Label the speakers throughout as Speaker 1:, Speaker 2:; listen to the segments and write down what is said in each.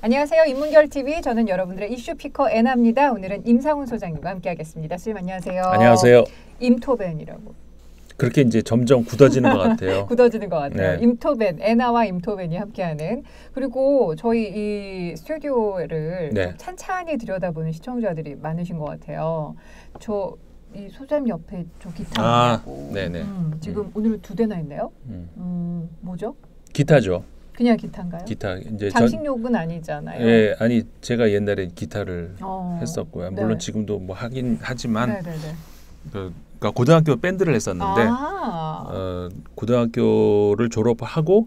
Speaker 1: 안녕하세요. 인문결TV. 저는 여러분들의 이슈 피커 애나입니다. 오늘은 임상훈 소장님과 함께하겠습니다. 선생님 안녕하세요.
Speaker 2: 안녕하세요.
Speaker 1: 임토벤이라고.
Speaker 2: 그렇게 이제 점점 굳어지는 것 같아요.
Speaker 1: 굳어지는 것 같아요.
Speaker 2: 네.
Speaker 1: 임토벤, 애나와 임토벤이 함께하는. 그리고 저희 이 스튜디오를
Speaker 2: 네.
Speaker 1: 좀 찬찬히 들여다보는 시청자들이 많으신 것 같아요. 이 소장님 옆에 저 기타하고
Speaker 2: 네네.
Speaker 1: 지금 오늘은 2대나 있네요. 뭐죠?
Speaker 2: 기타죠.
Speaker 1: 그냥 기타인가요?
Speaker 2: 기타 이제
Speaker 1: 장식용은 아니잖아요.
Speaker 2: 예, 아니 제가 옛날에 기타를 했었고요.
Speaker 1: 네.
Speaker 2: 물론 지금도 뭐 하긴 하지만
Speaker 1: 네네네.
Speaker 2: 그러니까 고등학교 밴드를 했었는데 고등학교를 졸업하고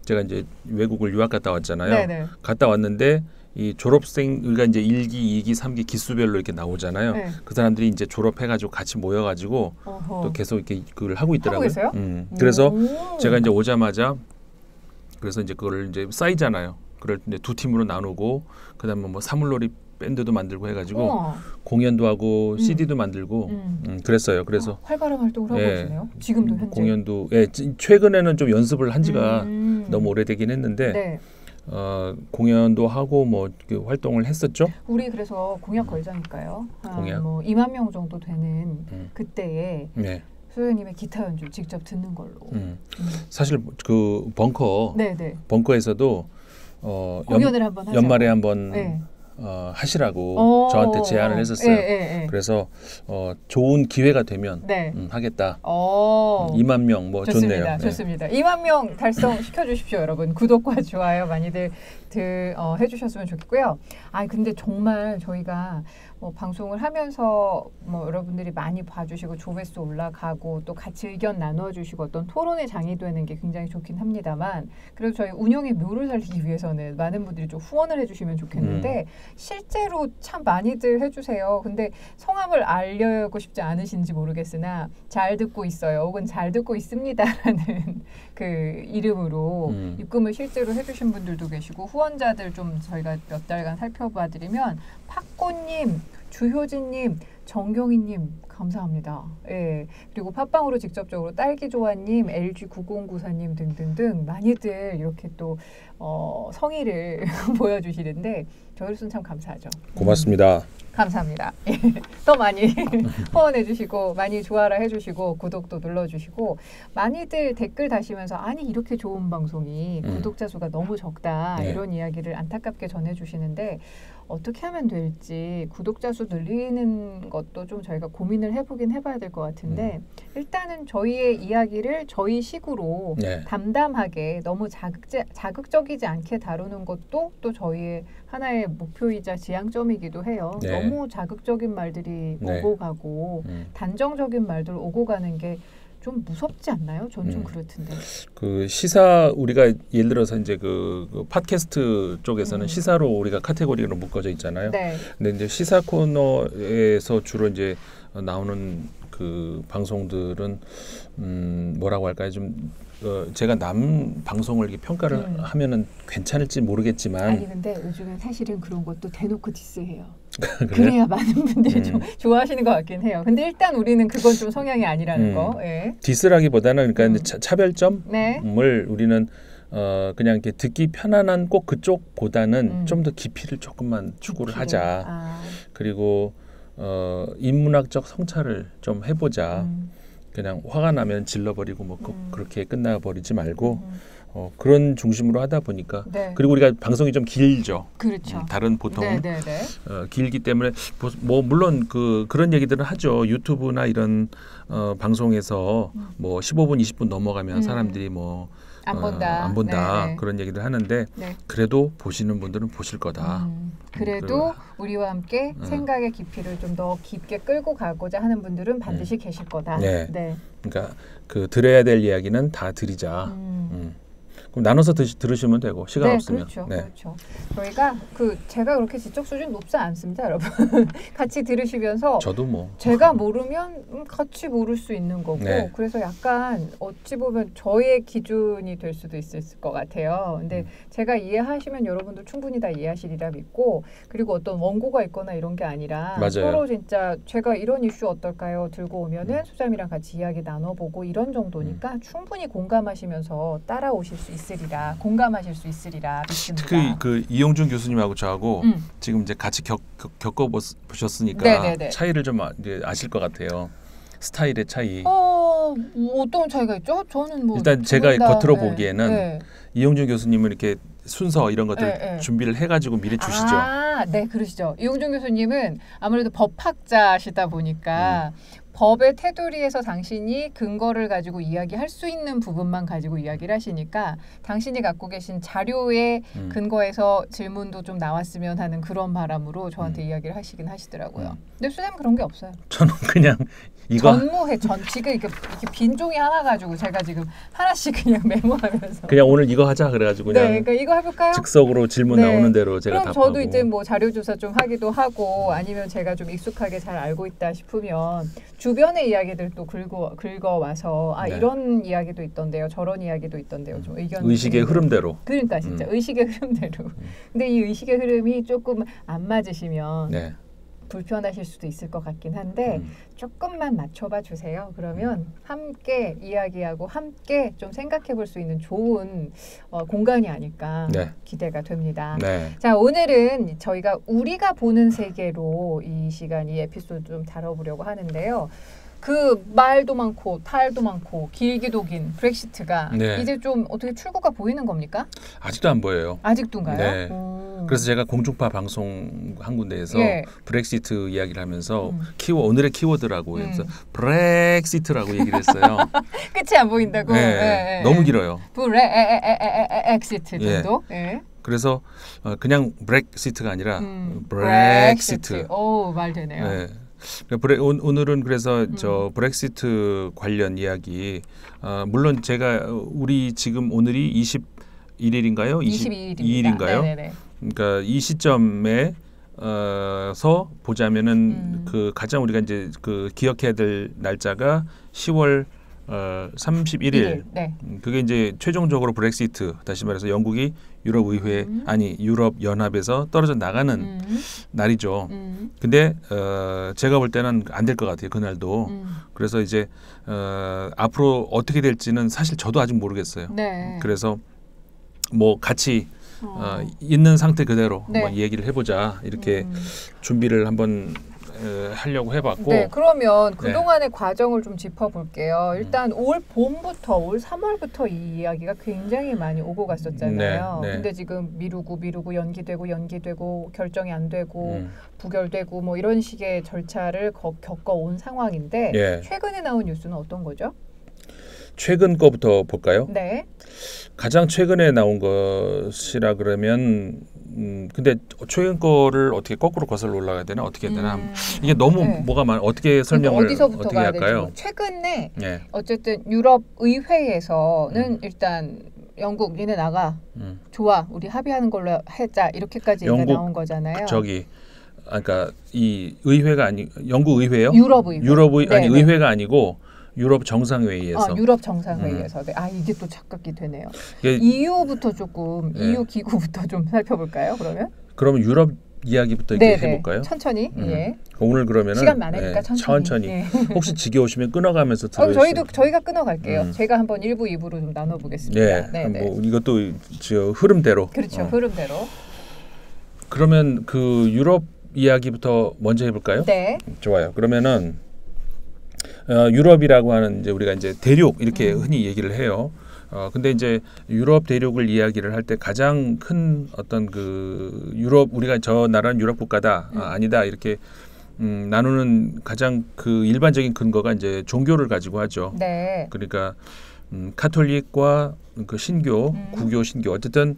Speaker 2: 제가 이제 외국을 유학 갔다 왔잖아요.
Speaker 1: 네네.
Speaker 2: 갔다 왔는데 이 졸업생 우리가 이제 1기, 2기, 3기 기수별로 이렇게 나오잖아요.
Speaker 1: 네.
Speaker 2: 그 사람들이 이제 졸업해가지고 같이 모여가지고 또 계속 이렇게 그걸 하고 있더라고요.
Speaker 1: 하고 계세요?
Speaker 2: 그래서 제가 이제 오자마자 그래서 이제 그걸 이제 쌓이잖아요. 그걸 이제 2팀으로 나누고 그다음에 뭐 사물놀이 밴드도 만들고 해가지고 공연도 하고 CD도 만들고 그랬어요. 그래서
Speaker 1: 활발한 활동을 하고 계시네요. 지금도 현재
Speaker 2: 공연도 최근에는 좀 연습을 한 지가 너무 오래되긴 했는데.
Speaker 1: 네.
Speaker 2: 공연도 하고 뭐 활동을 했었죠.
Speaker 1: 우리 그래서 공약 걸자니까요.
Speaker 2: 공약?
Speaker 1: 뭐 2만 명 정도 되는 그때에
Speaker 2: 네.
Speaker 1: 소장님의 기타 연주 직접 듣는 걸로.
Speaker 2: 사실 그 벙커에서도
Speaker 1: 공연을 한번 하자고.
Speaker 2: 연말에 한번
Speaker 1: 네.
Speaker 2: 하시라고 저한테 제안을 했었어요. 그래서 좋은 기회가 되면 하겠다. 2만 명 뭐
Speaker 1: 좋습니다.
Speaker 2: 좋네요.
Speaker 1: 좋습니다. 2만 명 달성 시켜주십시오, 여러분. 구독과 좋아요 많이들 해주셨으면 좋겠고요. 근데 정말 저희가 뭐 방송을 하면서 뭐 여러분들이 많이 봐주시고 조회수 올라가고 또 같이 의견 나눠주시고 어떤 토론의 장이 되는 게 굉장히 좋긴 합니다만 그래도 저희 운영의 묘를 살리기 위해서는 많은 분들이 좀 후원을 해주시면 좋겠는데 실제로 참 많이들 해주세요. 근데 성함을 알려고 싶지 않으신지 모르겠으나 잘 듣고 있어요. 혹은 잘 듣고 있습니다라는 그 이름으로 입금을 실제로 해주신 분들도 계시고 후원자들 좀 저희가 몇 달간 살펴봐드리면 팝꽃님, 주효진님, 정경희님 감사합니다. 예. 그리고 팟빵으로 직접적으로 딸기조아님, LG9094님 등등등 많이들 이렇게 또 성의를 보여주시는데 저희로서는 참 감사하죠.
Speaker 2: 고맙습니다.
Speaker 1: 감사합니다. 더 많이 후원해주시고 많이 좋아라 해주시고 구독도 눌러주시고 많이들 댓글 다시면서 아니 이렇게 좋은 방송이 구독자 수가 너무 적다 이런 이야기를 안타깝게 전해주시는데 어떻게 하면 될지 구독자 수 늘리는 것도 좀 저희가 고민을 해봐야 될 것 같은데 일단은 저희의 이야기를 저희 식으로 담담하게 너무 자극적이지 않게 다루는 것도 또 저희의 하나의 목표이자 지향점이기도 해요. 너무 자극적인 말들이 오고 가고 단정적인 말들 오고 가는 게 좀 무섭지 않나요? 전 좀 그렇던데.
Speaker 2: 그 시사 우리가 예를 들어서 이제 그 팟캐스트 쪽에서는 시사로 우리가 카테고리로 묶어져 있잖아요. 근데 이제 시사 코너에서 주로 이제 나오는 그 방송들은 뭐라고 할까요? 좀 제가 남 방송을 이렇게 평가를 하면은 괜찮을지 모르겠지만
Speaker 1: 아니 근데 요즘엔 사실은 그런 것도 대놓고 디스해요. 그래야 많은 분들이 좀 좋아하시는 것 같긴 해요. 근데 일단 우리는 그건 좀 성향이 아니라는 거.
Speaker 2: 디스라기보다는 그러니까 차별점을 우리는 그냥 이렇게 듣기 편안한 꼭 그쪽보다는 좀 더 깊이를 조금만 추구를 하자. 그리고 인문학적 성찰을 좀 해보자. 그냥 화가 나면 질러버리고 뭐 그렇게 끝나버리지 말고 그런 중심으로 하다 보니까 그리고 우리가 방송이 좀 길죠.
Speaker 1: 그렇죠.
Speaker 2: 다른 보통은 길기 때문에 뭐 물론 그런 얘기들은 하죠. 유튜브나 이런 방송에서 뭐 15분, 20분 넘어가면 사람들이 뭐 안 본다 그런 얘기를 하는데 그래도 보시는 분들은 보실 거다.
Speaker 1: 그래도 우리와 함께 생각의 깊이를 좀 더 깊게 끌고 가고자 하는 분들은 반드시 계실 거다.
Speaker 2: 그러니까 그 들어야 될 이야기는 다 드리자. 그럼 나눠서 들으시면 되고 시간 없으면.
Speaker 1: 그렇죠. 저희가 제가 그렇게 지적 수준 높지 않습니다, 여러분. 같이 들으시면서
Speaker 2: 저도 뭐
Speaker 1: 제가 모르면 같이 모를 수 있는 거고 그래서 약간 어찌 보면 저의 기준이 될 수도 있을 것 같아요. 근데 제가 이해하시면 여러분도 충분히 다 이해하시리라 믿고 그리고 어떤 원고가 있거나 이런 게 아니라 서로 진짜 제가 이런 이슈 어떨까요? 들고 오면은 소장님이랑 같이 이야기 나눠보고 이런 정도니까 충분히 공감하시면서 따라오실 수 있을 있으리라, 공감하실 수 있으리라 믿습니다.
Speaker 2: 특히 그 이용준 교수님하고 저하고 지금 이제 같이 겪어보셨으니까
Speaker 1: 네네네.
Speaker 2: 차이를 좀 이제 아실 것 같아요. 스타일의 차이.
Speaker 1: 어떤 차이가 있죠? 저는 뭐
Speaker 2: 일단 제가 겉으로
Speaker 1: 네.
Speaker 2: 보기에는
Speaker 1: 네.
Speaker 2: 이용준 교수님은 이렇게 순서 이런 것들 준비를 해가지고 미리 주시죠.
Speaker 1: 네, 그러시죠. 이용준 교수님은 아무래도 법학자시다 보니까 법의 테두리에서 당신이 근거를 가지고 이야기할 수 있는 부분만 가지고 이야기를 하시니까 당신이 갖고 계신 자료의 근거에서 질문도 좀 나왔으면 하는 그런 바람으로 저한테 이야기를 하시긴 하시더라고요. 근데 수장님 그런 게 없어요.
Speaker 2: 저는 그냥 이거
Speaker 1: 전무해 지금 이렇게 빈 종이 하나 가지고 제가 지금 하나씩 그냥 메모하면서
Speaker 2: 그냥 오늘 이거 하자 그래가지고 그냥
Speaker 1: 그러니까 이거 해볼까요?
Speaker 2: 즉석으로 질문 나오는 대로 제가
Speaker 1: 그럼
Speaker 2: 답하고.
Speaker 1: 저도 이제 뭐 자료 조사 좀 하기도 하고 아니면 제가 좀 익숙하게 잘 알고 있다 싶으면 주변의 이야기들 또 긁어와서 이런 이야기도 있던데요, 저런 이야기도 있던데요, 좀 의견
Speaker 2: 의식의 흐름대로.
Speaker 1: 그러니까 진짜 의식의 흐름대로. 근데 이 의식의 흐름이 조금 안 맞으시면. 불편하실 수도 있을 것 같긴 한데 조금만 맞춰봐 주세요. 그러면 함께 이야기하고 함께 좀 생각해 볼 수 있는 좋은 공간이 아닐까 기대가 됩니다. 자, 오늘은 저희가 우리가 보는 세계로 이 시간 이 에피소드 좀 다뤄보려고 하는데요. 그 말도 많고 탈도 많고 길기도 긴 브렉시트가 이제 좀 어떻게 출구가 보이는 겁니까?
Speaker 2: 아직도 안 보여요.
Speaker 1: 아직도인가요?
Speaker 2: 네. 그래서 제가 공중파 방송 한 군데에서 브렉시트 이야기를 하면서 오늘의 키워드라고 해서 브렉시트라고 얘기를 했어요.
Speaker 1: 끝이 안 보인다고?
Speaker 2: 너무 길어요.
Speaker 1: 브렉시트 정도?
Speaker 2: 그래서 그냥 브렉시트가 아니라 브렉시트.
Speaker 1: 오, 말 되네요.
Speaker 2: 오늘은 그래서 저 브렉시트 관련 이야기 물론 제가 우리 지금 오늘이 21일인가요? 22일인가요?
Speaker 1: 네네네.
Speaker 2: 그러니까 이 시점에 서 보자면은 그 가장 우리가 이제 그 기억해야 될 날짜가 10월 31일. 그게 이제 최종적으로 브렉시트, 다시 말해서 영국이 유럽 의회 유럽 연합에서 떨어져 나가는 날이죠. 근데 제가 볼 때는 안 될 것 같아요, 그날도. 그래서 이제 앞으로 어떻게 될지는 사실 저도 아직 모르겠어요. 그래서 뭐 같이 있는 상태 그대로 한번 얘기를 해보자 이렇게 준비를 한번 하려고 해봤고.
Speaker 1: 그러면 그동안의 과정을 좀 짚어볼게요. 일단 올 봄부터 올 3월부터 이 이야기가 굉장히 많이 오고 갔었잖아요. 근데 지금 미루고 연기되고 결정이 안 되고 부결되고 뭐 이런 식의 절차를 겪어온 상황인데 최근에 나온 뉴스는 어떤 거죠?
Speaker 2: 최근 거부터 볼까요? 가장 최근에 나온 것이라 그러면 근데 최근 거를 어떻게 거꾸로 거슬러 올라가야 되나 어떻게 해야 되나 이게 너무 뭐가 많아 어떻게 설명을
Speaker 1: 어디서부터
Speaker 2: 어떻게
Speaker 1: 가야
Speaker 2: 할까요?
Speaker 1: 되죠? 최근에 어쨌든 유럽 의회에서는 일단 영국 니네 나가 좋아 우리 합의하는 걸로 하자 이렇게까지 얘기가 나온 거잖아요.
Speaker 2: 그러니까 이 의회가 아니 영국 의회요?
Speaker 1: 유럽 의회.
Speaker 2: 아니 의회가 아니고 유럽 정상회의에서.
Speaker 1: 유럽 정상회의에서. 이게 또 착각이 되네요. EU부터 조금 EU 기구부터 좀 살펴볼까요? 그러면
Speaker 2: 유럽 이야기부터 이렇게 해볼까요?
Speaker 1: 천천히.
Speaker 2: 오늘 그러면은
Speaker 1: 시간 많으니까 천천히.
Speaker 2: 혹시 지겨우시면 끊어가면서 들어주세요.
Speaker 1: 저희가 끊어갈게요. 제가 한번 1부, 2부로 좀 나눠보겠습니다.
Speaker 2: 뭐 이것도 저 흐름대로.
Speaker 1: 그렇죠, 흐름대로.
Speaker 2: 그러면 그 유럽 이야기부터 먼저 해볼까요? 좋아요. 그러면은. 유럽이라고 하는 이제 우리가 이제 대륙 이렇게 흔히 얘기를 해요. 근데 이제 유럽 대륙을 이야기를 할 때 가장 큰 어떤 그 유럽 우리가 저 나라는 유럽 국가다 아니다 이렇게 나누는 가장 그 일반적인 근거가 이제 종교를 가지고 하죠. 그러니까 카톨릭과 그 신교, 구교, 신교 어쨌든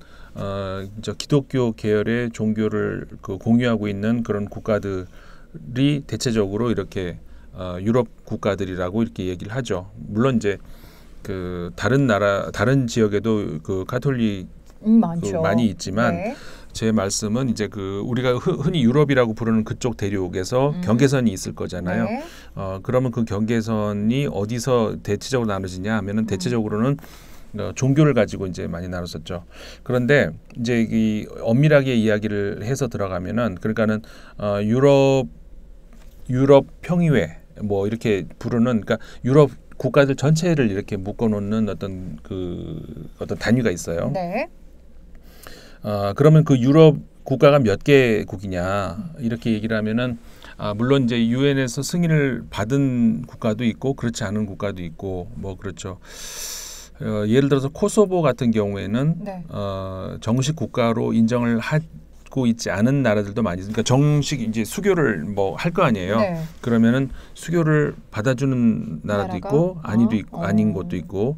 Speaker 2: 저 기독교 계열의 종교를 그 공유하고 있는 그런 국가들이 대체적으로 이렇게 유럽 국가들이라고 이렇게 얘기를 하죠. 물론 이제 그 다른 지역에도 그 카톨릭 많이 있지만 제 말씀은 이제 그 우리가 흔히 유럽이라고 부르는 그쪽 대륙에서 경계선이 있을 거잖아요. 그러면 그 경계선이 어디서 대체적으로 나눠지냐 하면은 대체적으로는 종교를 가지고 이제 많이 나눴었죠. 그런데 이제 이 엄밀하게 이야기를 해서 들어가면은 그러니까는 유럽 평의회 뭐 이렇게 부르는 그러니까 유럽 국가들 전체를 이렇게 묶어놓는 어떤 어떤 단위가 있어요.
Speaker 1: 네.
Speaker 2: 그러면 그 유럽 국가가 몇 개국이냐 이렇게 얘기를 하면은 물론 이제 유엔에서 승인을 받은 국가도 있고 그렇지 않은 국가도 있고 뭐 그렇죠. 예를 들어서 코소보 같은 경우에는
Speaker 1: 네.
Speaker 2: 정식 국가로 인정을 하고 있지 않은 나라들도 많이 있으니까 정식 이제 수교를 뭐 할 거 아니에요.
Speaker 1: 네.
Speaker 2: 그러면은 수교를 받아주는 나라도 있고 아닌 것도 있고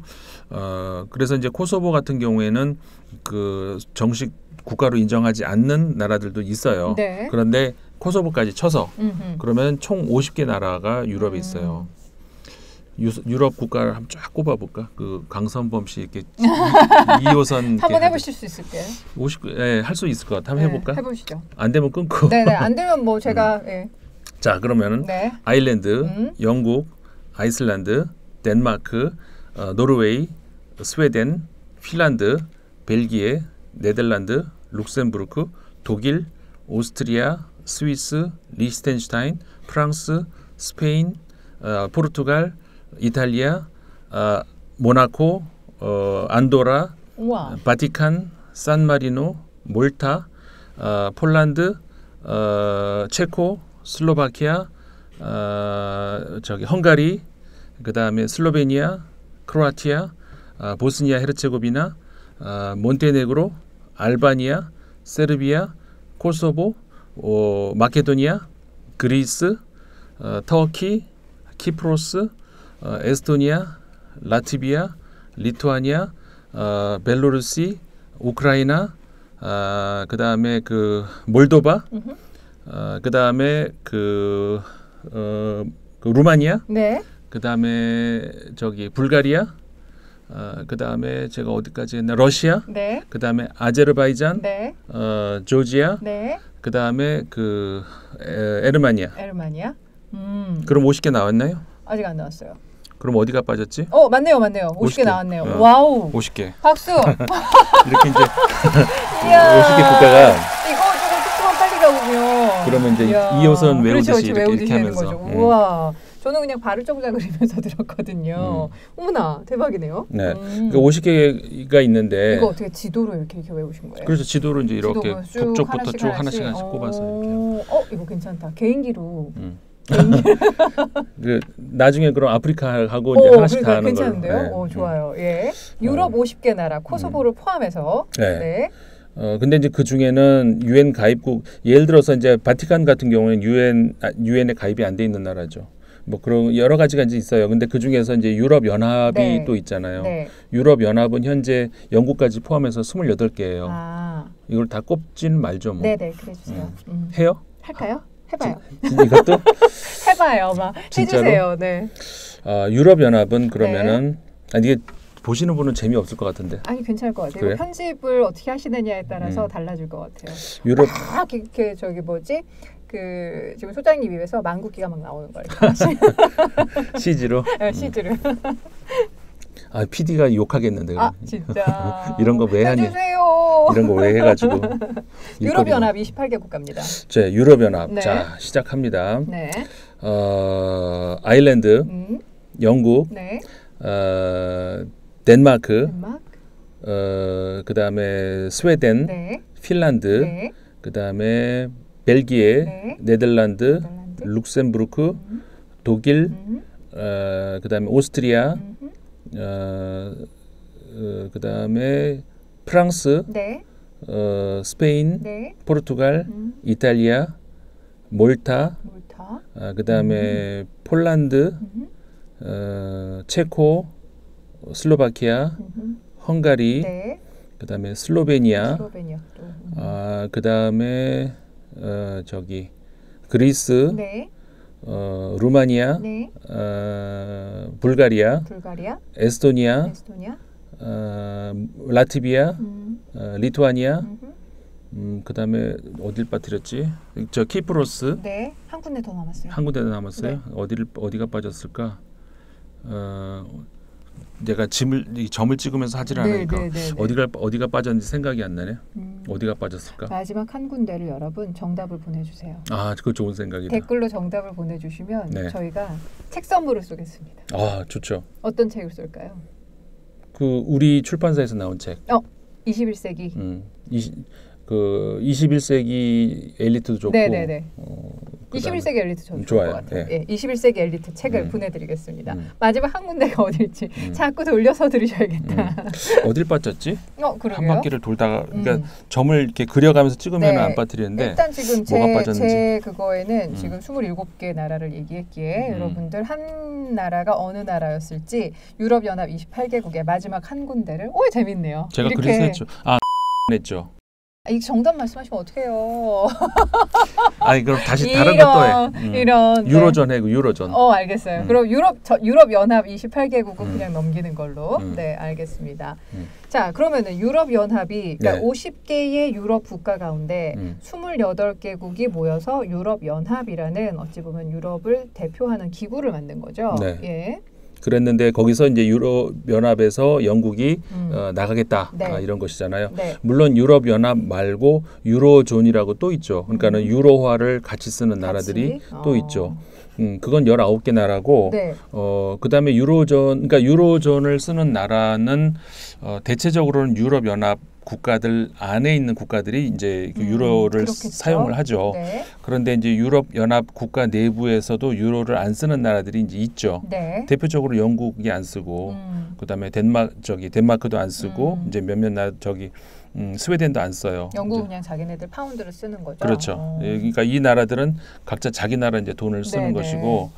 Speaker 2: 그래서 이제 코소보 같은 경우에는 그 정식 국가로 인정하지 않는 나라들도 있어요.
Speaker 1: 네.
Speaker 2: 그런데 코소보까지 쳐서 그러면 총 50개 나라가 유럽에 있어요. 유럽 국가를 한번 쫙 꼽아볼까? 그 강선범 씨 이렇게 2호선
Speaker 1: 한번 해보실 수 있을게요.
Speaker 2: 50, 할 수 있을 것 같아. 한번 해볼까?
Speaker 1: 해보시죠.
Speaker 2: 안 되면 끊고.
Speaker 1: 네네, 안 되면 뭐 제가.
Speaker 2: 자, 그러면은 아일랜드, 영국, 아이슬란드, 덴마크, 노르웨이, 스웨덴, 핀란드, 벨기에, 네덜란드, 룩셈부르크, 독일, 오스트리아, 스위스, 리히텐슈타인, 프랑스, 스페인, 포르투갈, 이탈리아, 모나코, 안도라,
Speaker 1: 우와.
Speaker 2: 바티칸, 산마리노, 몰타, 폴란드, 체코, 슬로바키아, 헝가리, 그다음에 슬로베니아, 크로아티아, 보스니아 헤르체고비나, 몬테네그로, 알바니아, 세르비아, 코소보, 마케도니아, 그리스, 터키, 키프로스, 에스토니아, 라트비아, 리투아니아, 벨로루시, 우크라이나, 그다음에 몰도바, 그다음에 루마니아,
Speaker 1: 네.
Speaker 2: 그다음에 불가리아, 그다음에 제가 어디까지 했나 러시아,
Speaker 1: 네.
Speaker 2: 그다음에 아제르바이잔,
Speaker 1: 네.
Speaker 2: 조지아,
Speaker 1: 네.
Speaker 2: 그다음에 에르마니아. 그럼 50개 나왔나요?
Speaker 1: 아직 안 나왔어요.
Speaker 2: 그럼 어디가 빠졌지?
Speaker 1: 맞네요. 50개 나왔네요.
Speaker 2: 와우. 50개.
Speaker 1: 박수.
Speaker 2: 이렇게 이제 50개 국가가
Speaker 1: 이거 조금만 빨리 가보면.
Speaker 2: 그러면 이제 2호선 외우듯이
Speaker 1: 그렇죠,
Speaker 2: 이렇게 하면서.
Speaker 1: 거죠. 우와. 저는 그냥 발을 쪼그자 그리면서 들었거든요. 어머나 대박이네요.
Speaker 2: 네, 그러니까 50개가 있는데
Speaker 1: 이거 어떻게 지도로 이렇게 외우신 거예요?
Speaker 2: 그래서 지도로 이제 이렇게 북쪽부터 쭉 하나씩 꼽아서 이렇게.
Speaker 1: 이거 괜찮다. 개인기로.
Speaker 2: 나중에 그럼 아프리카 하고 이제 하나씩 다 하는
Speaker 1: 괜찮은데요?
Speaker 2: 걸로.
Speaker 1: 좋아요. 예. 유럽 50개 나라, 코소보를 포함해서.
Speaker 2: 네. 근데 이제 그 중에는 유엔 가입국, 예를 들어서 이제 바티칸 같은 경우는 유엔에 가입이 안 돼 있는 나라죠. 뭐 그런 여러 가지가 이제 있어요. 근데 그 중에서 이제 유럽 연합이 또 있잖아요. 유럽 연합은 현재 영국까지 포함해서 28개예요. 이걸 다 꼽지는 말죠, 뭐.
Speaker 1: 네네, 그래 주세요.
Speaker 2: 해요?
Speaker 1: 할까요? 해봐요.
Speaker 2: 이것도
Speaker 1: 해봐요, 해주세요. 네.
Speaker 2: 유럽 연합은 그러면은 이게 보시는 분은 재미없을 것 같은데.
Speaker 1: 아니 괜찮을 것 같아요. 편집을 어떻게 하시느냐에 따라서 달라질 것 같아요.
Speaker 2: 유럽
Speaker 1: 이렇게 지금 소장님 입에서 망국기가 막 나오는 거예요.
Speaker 2: CG로.
Speaker 1: 네, CG로.
Speaker 2: PD가 욕하겠는데.
Speaker 1: 진짜.
Speaker 2: 이런 거 왜 하냐. 이런 거 왜 해가지고.
Speaker 1: 유럽 연합 28개 국가입니다.
Speaker 2: 자, 유럽 연합. 자, 시작합니다.
Speaker 1: 네.
Speaker 2: 아일랜드, 영국, 덴마크, 그다음에 스웨덴, 핀란드, 그다음에 벨기에, 네덜란드, 룩셈부르크, 독일, 그다음에 오스트리아, 그다음에 프랑스, 스페인, 포르투갈, 이탈리아, 몰타, 그다음에 폴란드, 체코, 슬로바키아, 헝가리, 그다음에 슬로베니아, 그다음에 그리스, 루마니아, 불가리아, 에스토니아, 라트비아, 리투아니아, 그다음에 어딜 빠뜨렸지? 키프로스.
Speaker 1: 네, 한 군데 더 남았어요.
Speaker 2: 한 군데 더 남았어요. 어디가 빠졌을까? 내가 점을 찍으면서 하질 않으니까 어디가 빠졌는지 생각이 안 나네. 어디가 빠졌을까?
Speaker 1: 마지막 한 군데를 여러분 정답을 보내주세요.
Speaker 2: 아, 그거 좋은 생각이다.
Speaker 1: 댓글로 정답을 보내주시면 저희가 책 선물을 쏘겠습니다.
Speaker 2: 아, 좋죠.
Speaker 1: 어떤 책을 쏠까요?
Speaker 2: 그 우리 출판사에서 나온 책.
Speaker 1: 21세기.
Speaker 2: 21세기 엘리트도 좋고.
Speaker 1: 네네네. 21세기 엘리트 저도 좋을 것 같아요. 예, 21세기 엘리트 책을 보내드리겠습니다. 마지막 한 군데가 어딜지 자꾸 돌려서 들으셔야겠다.
Speaker 2: 어딜 빠졌지?
Speaker 1: 그러게요.
Speaker 2: 한 바퀴를 돌다가 그러니까 점을 이렇게 그려가면서 찍으면 안 빠뜨리는데
Speaker 1: 일단 지금 제 그거에는 지금 27개 나라를 얘기했기에 여러분들 한 나라가 어느 나라였을지 유럽연합 28개국의 마지막 한 군데를 재밌네요.
Speaker 2: 제가 그래서 했죠. 냈죠.
Speaker 1: 이 정답 말씀하시면 어떡해요.
Speaker 2: 아니 그럼 다시 다른 것도 해.
Speaker 1: 이런
Speaker 2: 유로존 해. 유로존.
Speaker 1: 알겠어요. 그럼 유럽 연합 28개국은 그냥 넘기는 걸로. 네, 알겠습니다. 자, 그러면은 유럽 연합이 그러니까 50개의 유럽 국가 가운데 28개국이 모여서 유럽 연합이라는 어찌 보면 유럽을 대표하는 기구를 만든 거죠.
Speaker 2: 네.
Speaker 1: 예.
Speaker 2: 그랬는데 거기서 이제 유럽 연합에서 영국이 나가겠다 이런 것이잖아요.
Speaker 1: 네.
Speaker 2: 물론 유럽 연합 말고 유로존이라고 또 있죠. 그러니까는 유로화를 같이 쓰는 나라들이 또 있죠. 그건 19개 나라고 그다음에 그러니까 유로존을 쓰는 나라는 대체적으로는 유럽 연합 국가들 안에 있는 국가들이 이제 그 유로를 사용을 하죠.
Speaker 1: 네.
Speaker 2: 그런데 이제 유럽 연합 국가 내부에서도 유로를 안 쓰는 나라들이 이제 있죠.
Speaker 1: 네.
Speaker 2: 대표적으로 영국이 안 쓰고, 그다음에 덴마크도 안 쓰고, 이제 몇몇 나라 스웨덴도 안 써요.
Speaker 1: 영국은 그냥 자기네들 파운드를 쓰는 거죠.
Speaker 2: 그렇죠. 그러니까 이 나라들은 각자 자기 나라 이제 돈을 쓰는 것이고.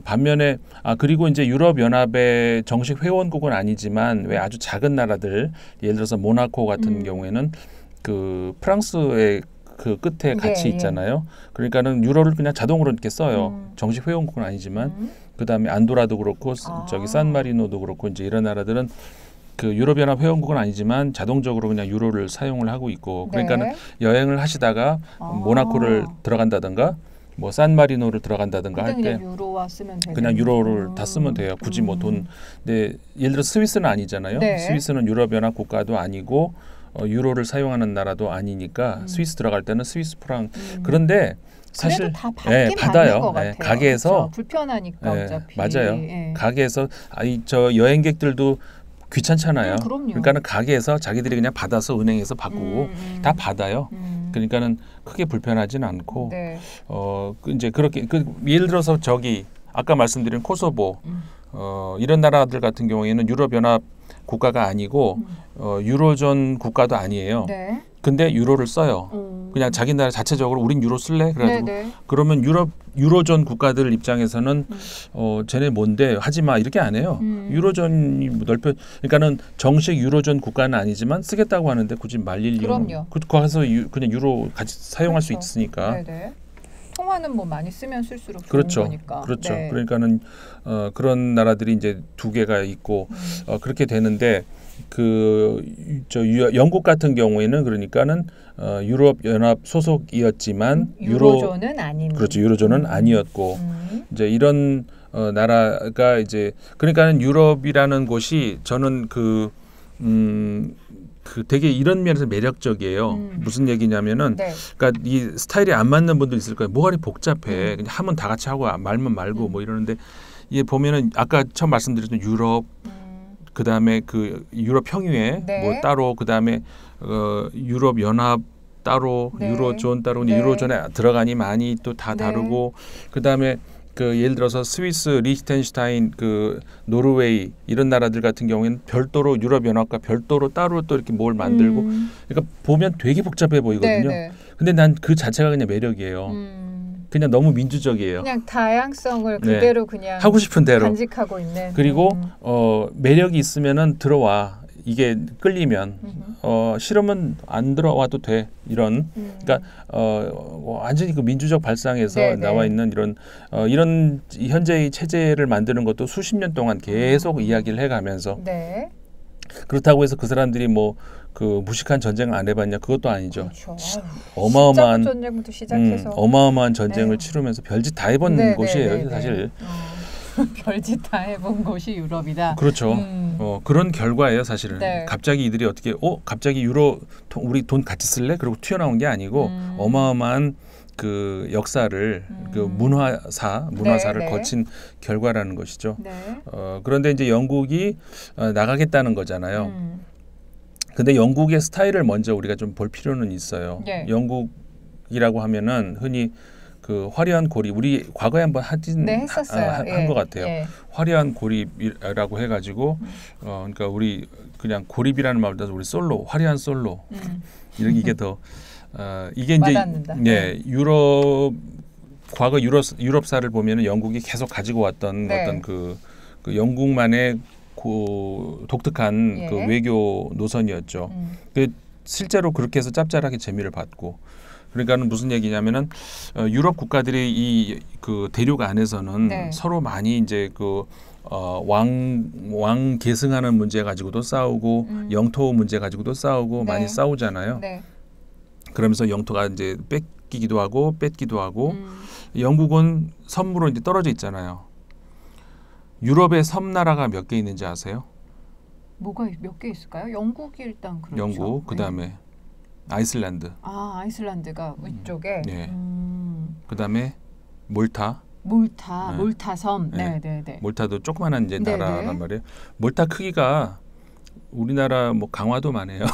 Speaker 2: 반면에 그리고 이제 유럽 연합의 정식 회원국은 아니지만 왜 아주 작은 나라들 예를 들어서 모나코 같은 경우에는 그 프랑스의 그 끝에 같이 있잖아요. 그러니까는 유로를 그냥 자동으로 이렇게 써요. 정식 회원국은 아니지만 그다음에 안도라도 그렇고 산마리노도 그렇고 이제 이런 나라들은 그 유럽연합 회원국은 아니지만 자동적으로 그냥 유로를 사용을 하고 있고 그러니까는 여행을 하시다가 모나코를 들어간다든가 뭐 산마리노를 들어간다든가 할 때 그냥 유로를 다 쓰면 돼요. 굳이 뭐 돈. 근데 예를 들어 스위스는 아니잖아요. 스위스는 유럽연합 국가도 아니고 유로를 사용하는 나라도 아니니까 스위스 들어갈 때는 스위스 프랑. 그런데 사실
Speaker 1: 다 받아요.
Speaker 2: 가게에서
Speaker 1: 그렇죠. 불편하니까 어차피.
Speaker 2: 맞아요. 가게에서 저 여행객들도 귀찮잖아요. 그러니까는 가게에서 자기들이 그냥 받아서 은행에서 바꾸고 다 받아요. 그러니까는 크게 불편하지는 않고 이제 그렇게 예를 들어서 아까 말씀드린 코소보 이런 나라들 같은 경우에는 유럽 연합 국가가 아니고 유로존 국가도 아니에요. 근데 유로를 써요. 그냥 자기 나라 자체적으로 우린 유로 쓸래? 그래가지고 그러면 유로존 국가들 입장에서는 쟤네 뭔데 하지 마 이렇게 안 해요. 유로존이 그러니까는 정식 유로존 국가는 아니지만 쓰겠다고 하는데 굳이 말릴 이유는 가서 그냥 유로 같이 사용할 수 있으니까.
Speaker 1: 통화는 뭐 많이 쓰면 쓸수록 좋은 거니까.
Speaker 2: 그렇죠. 그러니까는 그런 나라들이 이제 2개가 있고 그렇게 되는데 영국 같은 경우에는 그러니까는 유럽 연합 소속이었지만
Speaker 1: 유로존은 아닌
Speaker 2: 그렇죠. 유로존은 아니었고 이제 이런 나라가 이제 그러니까는 유럽이라는 곳이 저는 되게 이런 면에서 매력적이에요. 무슨 얘기냐면은 그러니까 이 스타일이 안 맞는 분들 있을 거예요. 뭐가 이렇게 복잡해. 그냥 하면 다 같이 하고 말면 말고 뭐 이러는데 이게 보면은 아까 처음 말씀드렸던 유럽 그다음에 그 유럽 평유회 뭐 따로 그다음에 유럽 연합 따로 유로존 따로 유로존에 들어가니 많이 또 다 다르고 그다음에 예를 들어서 스위스, 리히텐슈타인, 노르웨이 이런 나라들 같은 경우에는 별도로 유럽 연합과 별도로 따로 또 이렇게 뭘 만들고 그러니까 보면 되게 복잡해 보이거든요. 근데 난 그 자체가 그냥 매력이에요. 그냥 너무 민주적이에요.
Speaker 1: 그냥 다양성을 그대로 그냥
Speaker 2: 하고 싶은 대로
Speaker 1: 간직하고 있는.
Speaker 2: 그리고 매력이 있으면은 들어와. 이게 끌리면 싫으면 안 들어와도 돼. 이런 그러니까 완전히 그 민주적 발상에서 나와 있는 이런 현재의 체제를 만드는 것도 수십 년 동안 계속 이야기를 해가면서 그렇다고 해서 그 사람들이 무식한 전쟁을 안 해봤냐 그것도 아니죠.
Speaker 1: 그렇죠.
Speaker 2: 어마어마한 전쟁을 치르면서 별짓 다 해본 곳이에요. 사실.
Speaker 1: 별짓 다 해본 곳이 유럽이다.
Speaker 2: 그렇죠. 그런 결과예요, 사실은.
Speaker 1: 네.
Speaker 2: 갑자기 이들이 어떻게 갑자기 유로 우리 돈 같이 쓸래? 그리고 튀어나온 게 아니고 어마어마한 그 역사를 그 문화사를
Speaker 1: 네,
Speaker 2: 거친 결과라는 것이죠.
Speaker 1: 네.
Speaker 2: 그런데 이제 영국이 나가겠다는 거잖아요. 근데 영국의 스타일을 먼저 우리가 좀 볼 필요는 있어요.
Speaker 1: 네.
Speaker 2: 영국이라고 하면은 흔히 그 화려한 고립, 우리 과거에 한번 한 것 같아요.
Speaker 1: 예.
Speaker 2: 화려한 고립이라고 해가지고 그러니까 우리 그냥 고립이라는 말보다 우리 솔로, 화려한 솔로 이게 더 이게 이제 과거 유럽사를 보면은 영국이 계속 가지고 왔던
Speaker 1: 네.
Speaker 2: 어떤 그 영국만의 독특한 그 외교 노선이었죠. 실제로 그렇게 해서 짭짤하게 재미를 받고, 그러니까는 무슨 얘기냐면은 유럽 국가들이 이 그 대륙 안에서는 서로 많이 이제 그 왕 계승하는 문제 가지고도 싸우고 영토 문제 가지고도 싸우고 많이 싸우잖아요.
Speaker 1: 네.
Speaker 2: 그러면서 영토가 이제 뺏기기도 하고 뺏기도 하고 영국은 섬으로 이제 떨어져 있잖아요. 유럽의 섬나라가 몇 개 있는지 아세요?
Speaker 1: 뭐가 몇 개 있을까요? 영국이 일단 그렇죠.
Speaker 2: 영국, 그다음에 아이슬란드.
Speaker 1: 아이슬란드가 위쪽에.
Speaker 2: 네. 그다음에 몰타.
Speaker 1: 몰타섬. 네.
Speaker 2: 몰타도 조그만한 이제 나라란 말이에요. 몰타 크기가 우리나라 뭐 강화도만 해요.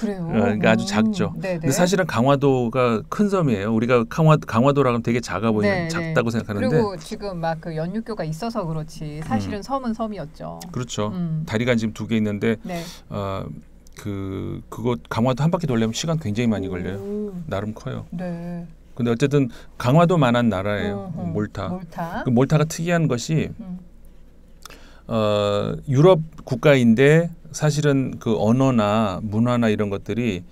Speaker 1: 그래요.
Speaker 2: 그러니까 아주 작죠. 근데 사실은 강화도가 큰 섬이에요. 우리가 강화도라고 하면 되게 작아 보이는 작다고 생각하는데.
Speaker 1: 그리고 지금 막 그 연륙교가 있어서 그렇지 사실은 섬은 섬이었죠.
Speaker 2: 그렇죠. 다리가 지금 2개 있는데 그거 강화도 한 바퀴 돌려면 시간 굉장히 많이 걸려요. 나름 커요.
Speaker 1: 네.
Speaker 2: 근데 어쨌든 강화도만한 나라예요. 몰타. 그 몰타가 특이한 것이 유럽 국가인데 사실은 그 언어나 문화나 이런 것들이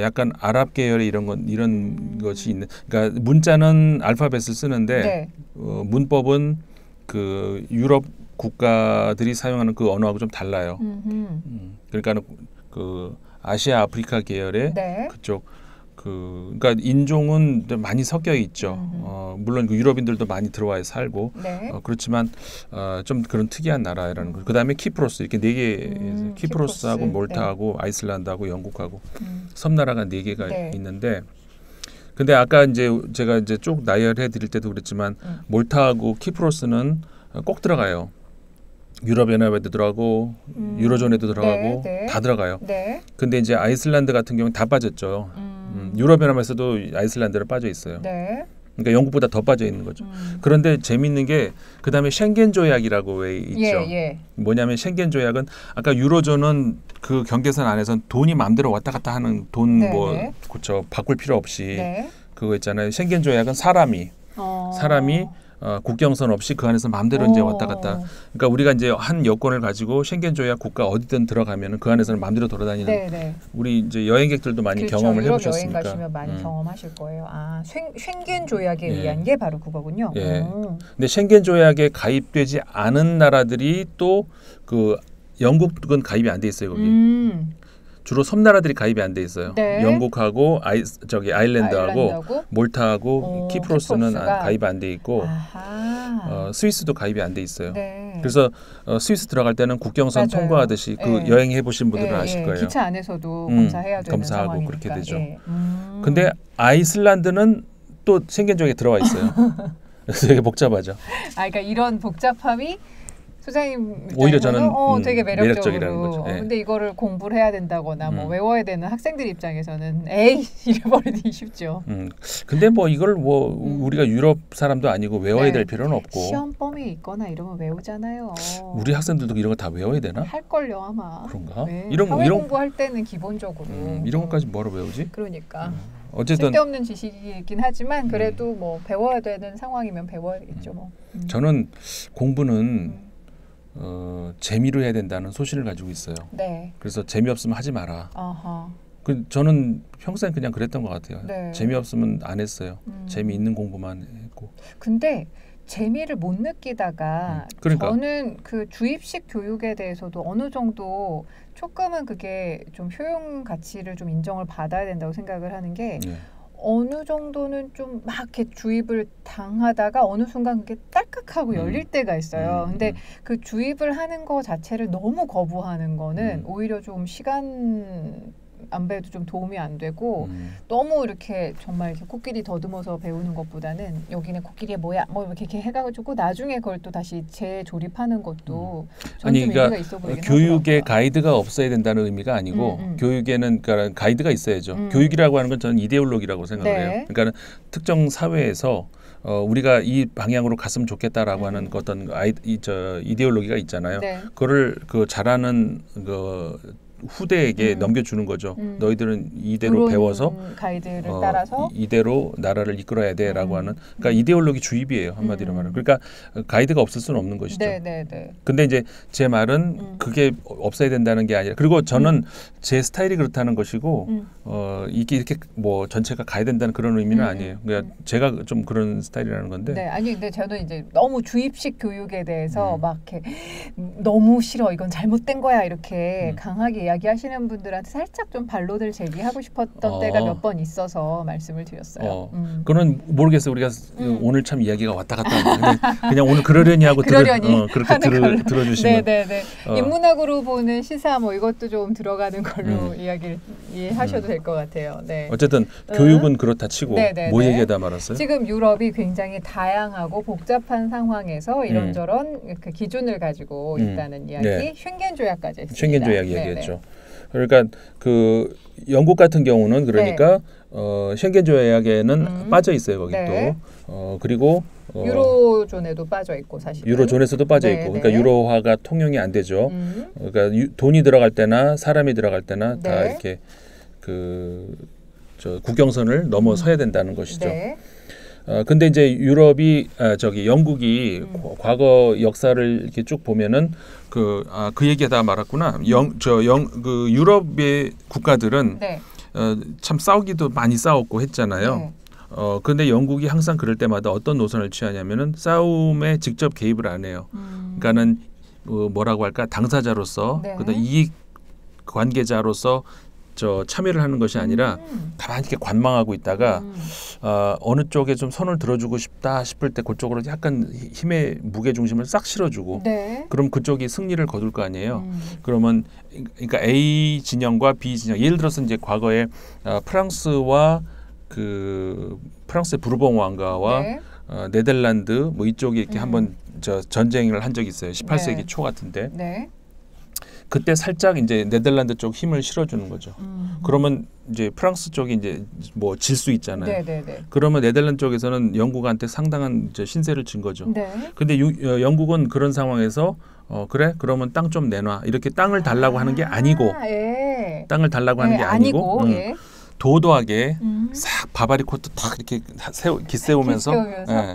Speaker 2: 약간 아랍 계열의 이런 것이 있는. 그러니까 문자는 알파벳을 쓰는데 문법은 그 유럽 국가들이 사용하는 그 언어하고 좀 달라요. 그러니까는 그 아시아 아프리카 계열의 그쪽 그러니까 인종은 많이 섞여 있죠. 물론 그 유럽인들도 많이 들어와 살고 그렇지만 좀 그런 특이한 나라라는 거. 그다음에 키프로스 이렇게 4개 키프로스하고 몰타하고 아이슬란드하고 영국하고 섬나라가 4개가 있는데, 근데 아까 이제 제가 이제 쭉 나열해 드릴 때도 그랬지만 몰타하고 키프로스는 꼭 들어가요. 유럽연합에도 들어가고 유로존에도 들어가고 다 들어가요. 근데 이제 아이슬란드 같은 경우는 다 빠졌죠. 유럽연합에서도 아이슬란드는 빠져 있어요. 그러니까 영국보다 더 빠져 있는 거죠. 그런데 재미있는 게 그다음에 쉥겐 조약이라고 왜 있죠. 뭐냐면 쉥겐 조약은 아까 유로존은 그 경계선 안에서는 돈이 마음대로 왔다 갔다 하는 돈 뭐 그렇죠. 바꿀 필요 없이 그거 있잖아요. 쉥겐 조약은 사람이 국경선 없이 그 안에서 마음대로 이제 왔다 갔다. 그러니까 우리가 이제 한 여권을 가지고 쉥겐 조약 국가 어디든 들어가면은 그 안에서는 마음대로 돌아다니는. 우리 이제 여행객들도 많이 경험을 해보셨으니까.
Speaker 1: 여행 가시면 많이 경험하실 거예요. 쉥겐 조약에 의한 게 바로 그거군요.
Speaker 2: 근데 쉥겐 조약에 가입되지 않은 나라들이 또 그 영국은 가입이 안 돼 있어요 거기. 주로 섬나라들이 가입이 안 돼 있어요. 영국하고 아일랜드하고 몰타하고 키프로스는 가입 안 돼 있고 스위스도 가입이 안 돼 있어요. 그래서 스위스 들어갈 때는 국경선 통과하듯이 그 여행해 보신 분들은 아실 거예요.
Speaker 1: 기차 안에서도 검사해야 되는
Speaker 2: 검사하고
Speaker 1: 상황이니까.
Speaker 2: 그렇게 되죠. 근데 아이슬란드는 또 쉥겐 조약에 들어와 있어요. 그래서 되게 복잡하죠.
Speaker 1: 그러니까 이런 복잡함이 소장님
Speaker 2: 오히려 저는
Speaker 1: 되게
Speaker 2: 매력적이라는 거죠.
Speaker 1: 근데 이거를 공부를 해야 된다거나 뭐 외워야 되는 학생들 입장에서는 잃어버리기 쉽죠.
Speaker 2: 근데 뭐 이걸 뭐 우리가 유럽 사람도 아니고 외워야 될 필요는 없고.
Speaker 1: 시험범위 있거나 이러면 외우잖아요.
Speaker 2: 우리 학생들도 이런 거 다 외워야 되나?
Speaker 1: 할걸요 아마.
Speaker 2: 그런가?
Speaker 1: 이런 공부할 때는 기본적으로.
Speaker 2: 이런 것까지 뭐로 외우지?
Speaker 1: 그러니까.
Speaker 2: 어쨌든
Speaker 1: 쓸데없는 지식이긴 하지만 그래도 뭐 배워야 되는 상황이면 배워야겠죠. 뭐.
Speaker 2: 저는 공부는 재미로 해야 된다는 소신을 가지고 있어요. 그래서 재미없으면 하지 마라. 저는 평생 그냥 그랬던 것 같아요. 재미없으면 안 했어요. 재미있는 공부만 했고.
Speaker 1: 근데 재미를 못 느끼다가 저는 그 주입식 교육에 대해서도 어느 정도 조금은 그게 좀 효용 가치를 좀 인정을 받아야 된다고 생각을 하는 게 어느 정도는 좀 막 이렇게 주입을 당하다가 어느 순간 그게 딸깍하고 열릴 때가 있어요. 근데 그 주입을 하는 거 자체를 너무 거부하는 거는 오히려 좀 시간 안배도 좀 도움이 안 되고 너무 이렇게 정말 이렇게 코끼리 더듬어서 배우는 것보다는 여기는 코끼리의 뭐야 뭐 이렇게 해가지고 나중에 그걸 또 다시 재조립하는 것도 저는 좀 의미가 있어 보이긴
Speaker 2: 교육에
Speaker 1: 하더라고요.
Speaker 2: 가이드가 없어야 된다는 의미가 아니고 교육에는 그러니까 가이드가 있어야죠. 교육이라고 하는 건 저는 이데올로기라고 생각을 해요. 그러니까 특정 사회에서 우리가 이 방향으로 갔으면 좋겠다라고 하는 어떤 이데올로기가 있잖아요. 그거를 그 잘하는 후대에게 넘겨주는 거죠. 너희들은 이대로 배워서
Speaker 1: 가이드를 따라서
Speaker 2: 이대로 나라를 이끌어야 돼라고 하는 그러니까 이데올로기 주입이에요. 한마디로 말하면. 그러니까 가이드가 없을 수는 없는 것이죠. 근데 이제 제 말은 그게 없어야 된다는 게 아니라 그리고 저는 제 스타일이 그렇다는 것이고 이게 이렇게 뭐 전체가 가야 된다는 그런 의미는 아니에요. 그러니까 제가 좀 그런 스타일이라는 건데.
Speaker 1: 네, 아니 근데 저는 이제 너무 주입식 교육에 대해서 막 이렇게 너무 싫어 이건 잘못된 거야 이렇게 강하게 이야기하시는 분들한테 살짝 좀 반론을 제기하고 싶었던 때가 몇 번 있어서 말씀을 드렸어요.
Speaker 2: 그건 모르겠어요. 우리가 오늘 참 이야기가 왔다 갔다 하는데 그냥 오늘 그러려니 하고 그렇게 들어주시면.
Speaker 1: 네네네. 인문학으로 보는 시사 뭐 이것도 좀 들어가는 걸로 이야기를 이해하셔도 될 것 같아요. 네.
Speaker 2: 어쨌든 교육은 그렇다 치고 뭐 얘기하다 말았어요?
Speaker 1: 지금 유럽이 굉장히 다양하고 복잡한 상황에서 이런저런 그 기준을 가지고 있다는 이야기, 쉥겐 조약까지 했습니다.
Speaker 2: 쉥겐 조약 이야기했죠. 그러니까 그 영국 같은 경우는 그러니까 쉥겐 조약에는 빠져 있어요 거기 또. 그리고
Speaker 1: 유로존에도 빠져 있고 사실.
Speaker 2: 유로존에서도 빠져 있고, 그러니까 유로화가 통용이 안 되죠. 그러니까 돈이 들어갈 때나 사람이 들어갈 때나 다 이렇게 저 국경선을 넘어서야 된다는 것이죠. 근데 이제 유럽이 영국이 과거 역사를 이렇게 쭉 보면은 그 얘기하다 말았구나. 그 유럽의 국가들은 참 싸우기도 많이 싸웠고 했잖아요. 근데 영국이 항상 그럴 때마다 어떤 노선을 취하냐면은 싸움에 직접 개입을 안 해요. 그러니까는 뭐라고 할까 당사자로서 그다음 이익 관계자로서 참여를 하는 것이 아니라 가만히 이렇게 관망하고 있다가 어느 쪽에 좀 손을 들어주고 싶다 싶을 때 그쪽으로 약간 힘의 무게 중심을 싹 실어주고 그럼 그쪽이 승리를 거둘 거 아니에요. 그러면 그러니까 A 진영과 B 진영 예를 들어서 이제 과거에 프랑스와 프랑스의 부르봉 왕가와 네덜란드 뭐 이쪽이 이렇게 한번 전쟁을 한 적이 있어요. 18세기 초 같은데. 그때 살짝 이제 네덜란드 쪽 힘을 실어주는 거죠. 그러면 이제 프랑스 쪽이 이제 뭐 질 수 있잖아요. 그러면 네덜란드 쪽에서는 영국한테 상당한 신세를 진 거죠. 근데 영국은 그런 상황에서 그래? 그러면 땅 좀 내놔. 이렇게 땅을 달라고 하는 게 아니고 땅을 달라고 하는 게 아니고 도도하게 싹 바바리 코트 탁 이렇게 기세우면서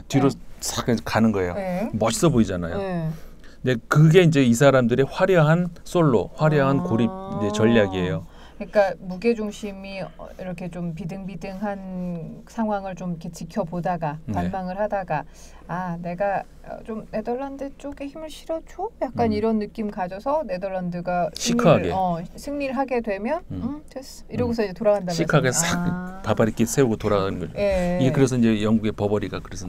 Speaker 2: 뒤로 싹 가는 거예요. 멋있어 보이잖아요. 네, 그게 이제 이 사람들의 화려한 솔로, 화려한 고립 전략이에요.
Speaker 1: 그러니까 무게 중심이 이렇게 좀 비등비등한 상황을 좀 이렇게 지켜보다가 관망을 하다가 내가 좀 네덜란드 쪽에 힘을 실어줘? 약간 이런 느낌 가져서 네덜란드가 승리를 하게 되면 됐어 이러고서 이제 돌아간다면
Speaker 2: 시크하게 싹 바바리끼 세우고 돌아가는 거죠. 이게 그래서 이제 영국의 버버리가 그래서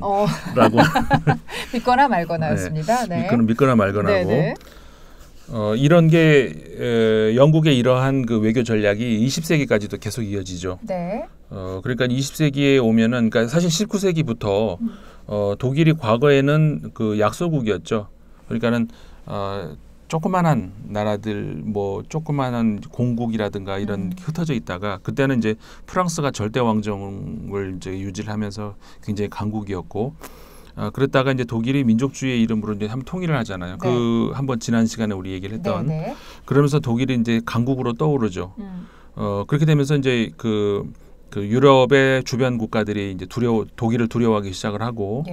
Speaker 2: 라고
Speaker 1: 믿거나 말거나였습니다.
Speaker 2: 믿거나 말거나고. 이런 게 영국의 이러한 그 외교 전략이 20세기까지도 계속 이어지죠. 그러니까 20세기에 오면은 그러니까 사실 19세기부터 독일이 과거에는 그 약소국이었죠. 그러니까는 조그만한 나라들 뭐 조그만한 공국이라든가 이런 흩어져 있다가 그때는 이제 프랑스가 절대 왕정을 이제 유지를 하면서 굉장히 강국이었고 그랬다가 이제 독일이 민족주의의 이름으로 이제 한번 통일을 하잖아요. 그 한번 지난 시간에 우리 얘기를 했던. 그러면서 독일이 이제 강국으로 떠오르죠. 그렇게 되면서 이제 그 유럽의 주변 국가들이 이제 독일을 두려워하기 시작을 하고.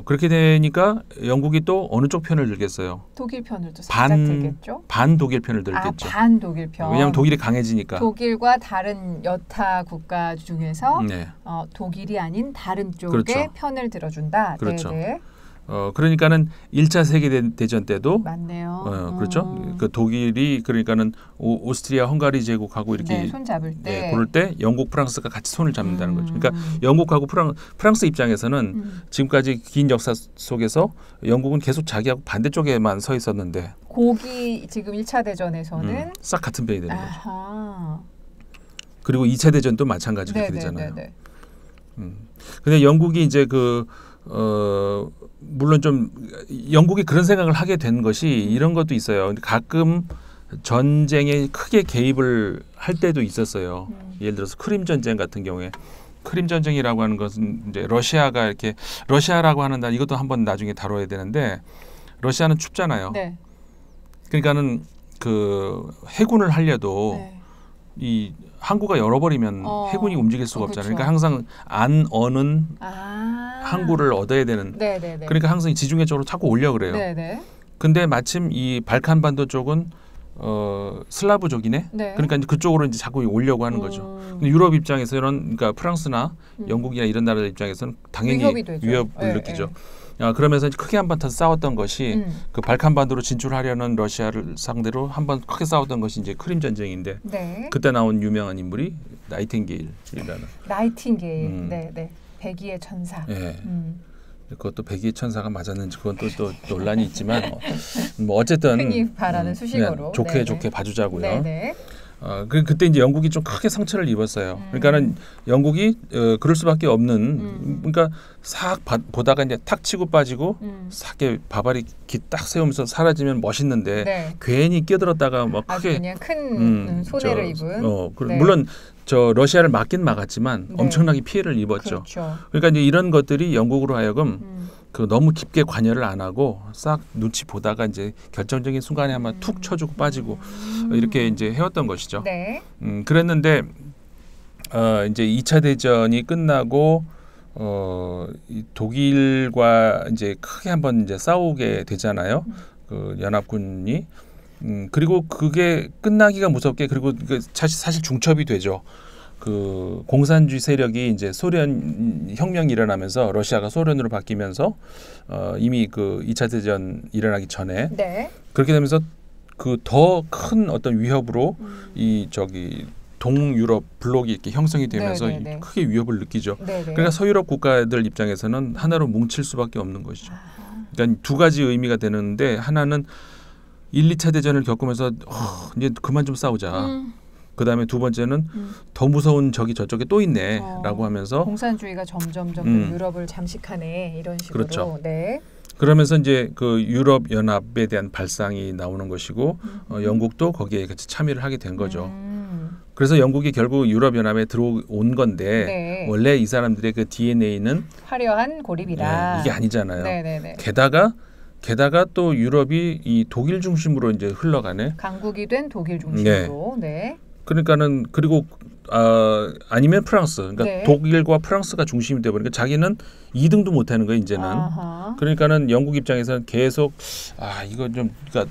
Speaker 2: 그렇게 되니까 영국이 또 어느 쪽 편을 들겠어요?
Speaker 1: 독일 편을 또 살짝 들겠죠?
Speaker 2: 반 독일 편을 들겠죠.
Speaker 1: 반 독일 편.
Speaker 2: 왜냐하면 독일이 강해지니까.
Speaker 1: 독일과 다른 여타 국가 중에서 독일이 아닌 다른 쪽의 편을 들어준다.
Speaker 2: 그러니까는 1차 세계대전 때도
Speaker 1: 맞네요.
Speaker 2: 그렇죠. 그 독일이 그러니까는 오스트리아 헝가리 제국하고 이렇게
Speaker 1: 손잡을 때
Speaker 2: 그럴 때 영국 프랑스가 같이 손을 잡는다는 거죠. 그러니까 영국하고 프랑스 입장에서는 지금까지 긴 역사 속에서 영국은 계속 자기하고 반대쪽에만 서 있었는데
Speaker 1: 고기 지금 1차 대전에서는
Speaker 2: 싹 같은 편이 되는 거죠. 그리고 2차 대전도 마찬가지로 그렇게 되잖아요. 근데 영국이 이제 물론 좀 영국이 그런 생각을 하게 된 것이 이런 것도 있어요. 가끔 전쟁에 크게 개입을 할 때도 있었어요. 예를 들어서 크림 전쟁 같은 경우에 크림 전쟁이라고 하는 것은 이제 러시아가 이렇게 러시아라고 하는 날 이것도 한번 나중에 다뤄야 되는데 러시아는 춥잖아요.
Speaker 1: 네.
Speaker 2: 그러니까는 그 해군을 하려도 이 항구가 열어버리면 해군이 움직일 수가 없잖아요. 그러니까 항상 안 어는 항구를 얻어야 되는. 그러니까 항상 지중해 쪽으로 자꾸 오려 그래요. 근데 마침 이 발칸반도 쪽은 슬라브족이네. 그러니까 이제 그쪽으로 이제 자꾸 오려고 하는 거죠. 근데 유럽 입장에서는 그러니까 프랑스나 영국이나 이런 나라들 입장에서는 당연히 위협을 느끼죠. 그러면서 크게 한번 싸웠던 것이 그 발칸반도로 진출하려는 러시아를 상대로 한번 크게 싸웠던 것이 이제 크림 전쟁인데 그때 나온 유명한 인물이 나이팅게일이라는.
Speaker 1: 나이팅게일. 백의의 천사.
Speaker 2: 그것도 백의의 천사가 맞았는지 그건 또 논란이 있지만 뭐 어쨌든
Speaker 1: 흔히 말하는 수식어로
Speaker 2: 좋게 봐주자고요. 그때 이제 영국이 좀 크게 상처를 입었어요. 그러니까는 영국이 그럴 수밖에 없는 그러니까 싹 보다가 이제 탁 치고 빠지고 싹 바바리 딱 세우면서 사라지면 멋있는데 괜히 끼어들었다가 막 크게
Speaker 1: 그냥 큰 손해를 입은.
Speaker 2: 물론 저 러시아를 막긴 막았지만 엄청나게 피해를 입었죠. 그러니까 이제 이런 것들이 영국으로 하여금 너무 깊게 관여를 안 하고 싹 눈치 보다가 이제 결정적인 순간에 한번 툭 쳐주고 빠지고 이렇게 이제 해왔던 것이죠. 그랬는데 이제 2차 대전이 끝나고 독일과 이제 크게 한번 이제 싸우게 되잖아요. 그 연합군이. 그리고 그게 끝나기가 무섭게 그리고 사실 중첩이 되죠. 그 공산주의 세력이 이제 소련 혁명이 일어나면서 러시아가 소련으로 바뀌면서 이미 그 2차 대전 일어나기 전에 그렇게 되면서 그 더 큰 어떤 위협으로 이 동유럽 블록이 이렇게 형성이 되면서 크게 위협을 느끼죠. 그러니까 서유럽 국가들 입장에서는 하나로 뭉칠 수밖에 없는 것이죠. 그러니까 두 가지 의미가 되는데 하나는 1, 2차 대전을 겪으면서 이제 그만 좀 싸우자. 그다음에 두 번째는 더 무서운 적이 저쪽에 또 있네라고 하면서
Speaker 1: 공산주의가 점점 유럽을 잠식하네 이런 식으로.
Speaker 2: 그렇죠. 그러면서 이제 그 유럽 연합에 대한 발상이 나오는 것이고 영국도 거기에 같이 참여를 하게 된 거죠. 그래서 영국이 결국 유럽 연합에 들어온 건데 원래 이 사람들의 그 DNA는
Speaker 1: 화려한 고립이다.
Speaker 2: 이게 아니잖아요. 게다가 또 유럽이 이 독일 중심으로 이제 흘러가네.
Speaker 1: 강국이 된 독일 중심으로.
Speaker 2: 그러니까는 그리고 아니면 프랑스. 그러니까 독일과 프랑스가 중심이 돼 버리니까 자기는 2등도 못 하는 거예요, 이제는. 그러니까는 영국 입장에서는 계속 이거 그러니까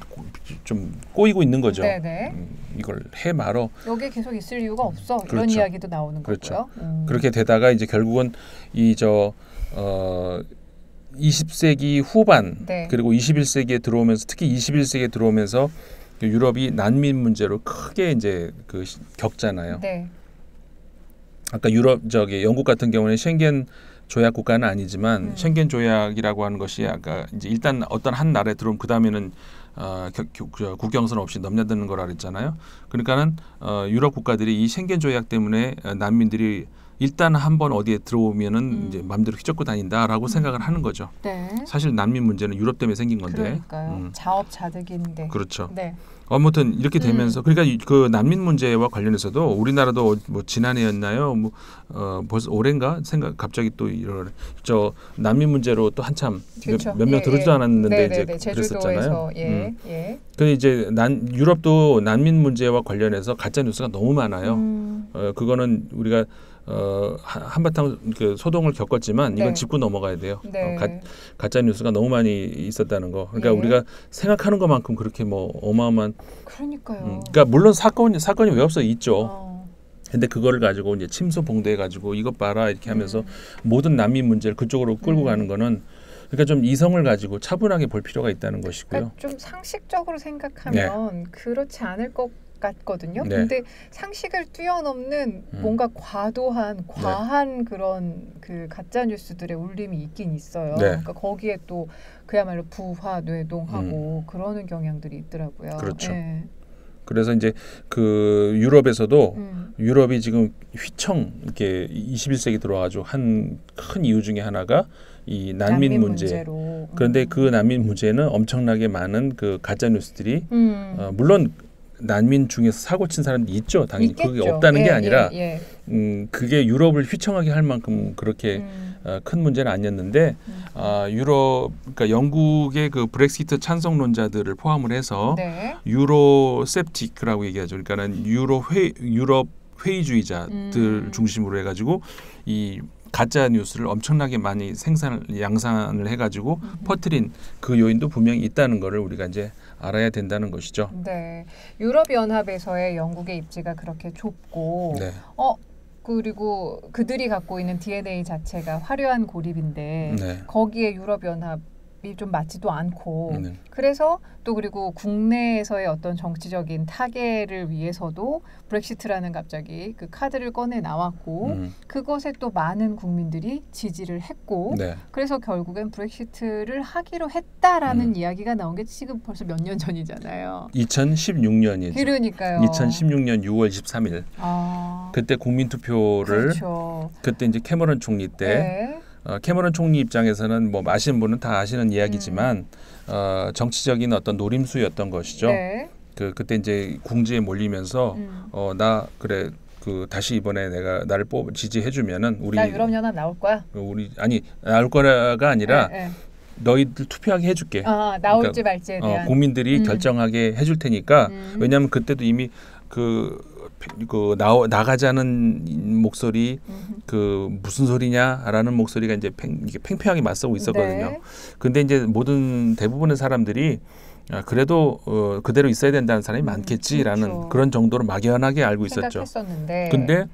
Speaker 2: 좀 꼬이고 있는 거죠. 이걸 해 말어.
Speaker 1: 여기에 계속 있을 이유가 없어. 이런 이야기도 나오는 거고요.
Speaker 2: 그렇게 되다가 이제 결국은 20세기 후반 그리고 21세기에 들어오면서 특히 21세기에 들어오면서 유럽이 난민 문제로 크게 이제 겪잖아요. 아까 영국 같은 경우는 쉥겐 조약 국가는 아니지만 쉥겐 조약이라고 하는 것이 아까 이제 일단 어떤 한 나라에 들어오면 그 다음에는 국경선 없이 넘나드는 거라 그랬잖아요. 그러니까는 유럽 국가들이 이 쉥겐 조약 때문에 난민들이 일단 한번 어디에 들어오면은 이제 마음대로 휘젓고 다닌다라고 생각을 하는 거죠. 사실 난민 문제는 유럽 때문에 생긴 건데.
Speaker 1: 그러니까요. 자업자득인데.
Speaker 2: 그렇죠. 아무튼 이렇게 되면서 그러니까 그 난민 문제와 관련해서도 우리나라도 뭐 지난해였나요? 벌써 올해인가 갑자기 또 이런 난민 문제로 또 한참 몇 명 들어오지도 않았는데 이제 그랬었잖아요. 근데 이제 유럽도 난민 문제와 관련해서 가짜 뉴스가 너무 많아요. 그거는 우리가 한바탕 소동을 겪었지만 이건 짚고 넘어가야 돼요. 가짜 뉴스가 너무 많이 있었다는 거. 그러니까 우리가 생각하는 것만큼 그렇게 뭐 어마어마한.
Speaker 1: 그러니까요.
Speaker 2: 그러니까 물론 사건이 왜 없어 있죠. 근데 그거를 가지고 이제 침소봉대해 가지고 이것 봐라 이렇게 하면서 모든 난민 문제를 그쪽으로 끌고 가는 거는 그러니까 좀 이성을 가지고 차분하게 볼 필요가 있다는 것이고요.
Speaker 1: 그러니까 좀 상식적으로 생각하면 그렇지 않을 것 같거든요.
Speaker 2: 네.
Speaker 1: 근데 상식을 뛰어넘는 뭔가 과한 그런 그 가짜 뉴스들의 울림이 있긴 있어요.
Speaker 2: 네.
Speaker 1: 그러니까 거기에 또 그야말로 부화 뇌동하고 그러는 경향들이 있더라고요.
Speaker 2: 그렇죠.
Speaker 1: 네.
Speaker 2: 그래서 이제 그 유럽에서도 유럽이 지금 휘청 이렇게 21세기 들어와가지고 한 큰 이유 중에 하나가 이 난민 문제. 그런데 그 난민 문제는 엄청나게 많은 그 가짜 뉴스들이 물론 난민 중에서 사고 친 사람들이 있죠. 당연히
Speaker 1: 있겠죠.
Speaker 2: 그게 없다는 게 아니라
Speaker 1: 그게
Speaker 2: 유럽을 휘청하게 할 만큼 그렇게 큰 문제는 아니었는데 유럽 그러니까 영국의 그 브렉시트 찬성론자들을 포함을 해서 유로셉틱이라고 얘기하죠. 그러니까는 유럽 회의주의자들 중심으로 해가지고 이 가짜 뉴스를 엄청나게 많이 양산을 해가지고 퍼뜨린 그 요인도 분명히 있다는 것을 우리가 이제 알아야 된다는 것이죠.
Speaker 1: 네, 유럽 연합에서의 영국의 입지가 그렇게 좁고, 그리고 그들이 갖고 있는 DNA 자체가 화려한 고립인데 거기에 유럽 연합이 좀 맞지도 않고, 그래서 또 그리고 국내에서의 어떤 정치적인 타개를 위해서도 브렉시트라는 갑자기 그 카드를 꺼내 나왔고 그것에 또 많은 국민들이 지지를 했고 그래서 결국엔 브렉시트를 하기로 했다라는 이야기가 나온 게 지금 벌써 몇 년 전이잖아요.
Speaker 2: 2016년이죠.
Speaker 1: 그러니까요.
Speaker 2: 2016년 6월 13일. 그때 국민투표를 그때 이제 캐머런 총리 때 캐머런 총리 입장에서는 뭐 아시는 분은 다 아시는 이야기지만 정치적인 어떤 노림수였던 것이죠. 그때 이제 궁지에 몰리면서 나 그래 그 다시 이번에 내가 나를 지지해주면은 우리
Speaker 1: 나 유럽 연합 나올 거야.
Speaker 2: 나올 거가 아니라 너희들 투표하게 해줄게.
Speaker 1: 나올지 말지에 대한
Speaker 2: 국민들이 결정하게 해줄 테니까 왜냐하면 그때도 이미 나가자는 목소리 무슨 소리냐라는 목소리가 이제 팽팽하게 맞서고 있었거든요. 근데 이제 대부분의 사람들이 그래도 그대로 있어야 된다는 사람이 많겠지라는 그런 정도로 막연하게 알고 있었죠. 근데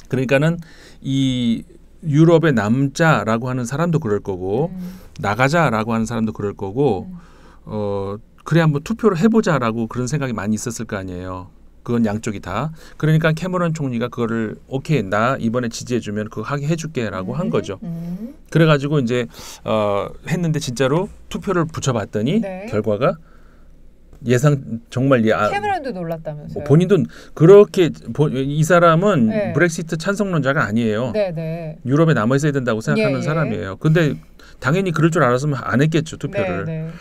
Speaker 2: 그러니까는 이 유럽에 남자라고 하는 사람도 그럴 거고 나가자라고 하는 사람도 그럴 거고 그래 한번 투표를 해보자라고 그런 생각이 많이 있었을 거 아니에요. 그건 양쪽이 다. 그러니까 캐머런 총리가 그거를 오케이 나 이번에 지지해주면 그거 하게 해줄게라고 한 거죠. 그래가지고 이제 했는데 진짜로 투표를 붙여봤더니 결과가 정말
Speaker 1: 캐머런도 놀랐다면서요.
Speaker 2: 본인도 그렇게 이 사람은 브렉시트 찬성론자가 아니에요. 유럽에 남아 있어야 된다고 생각하는 사람이에요. 근데 당연히 그럴 줄 알았으면 안 했겠죠 투표를.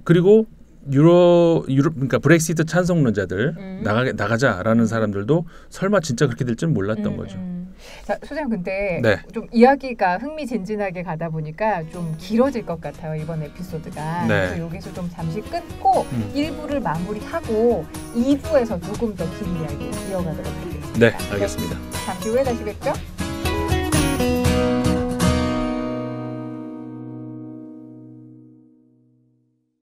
Speaker 2: 그리고 그러니까 브렉시트 찬성론자들 나가자라는 사람들도 설마 진짜 그렇게 될 줄 몰랐던 거죠.
Speaker 1: 자, 소장님 근데 좀 이야기가 흥미진진하게 가다 보니까 좀 길어질 것 같아요 이번 에피소드가. 그래서 여기서 좀 잠시 끊고 1부를 마무리하고 2부에서 조금 더 긴 이야기 이어가도록 하겠습니다.
Speaker 2: 네, 알겠습니다.
Speaker 1: 잠시 후에 다시 뵙죠.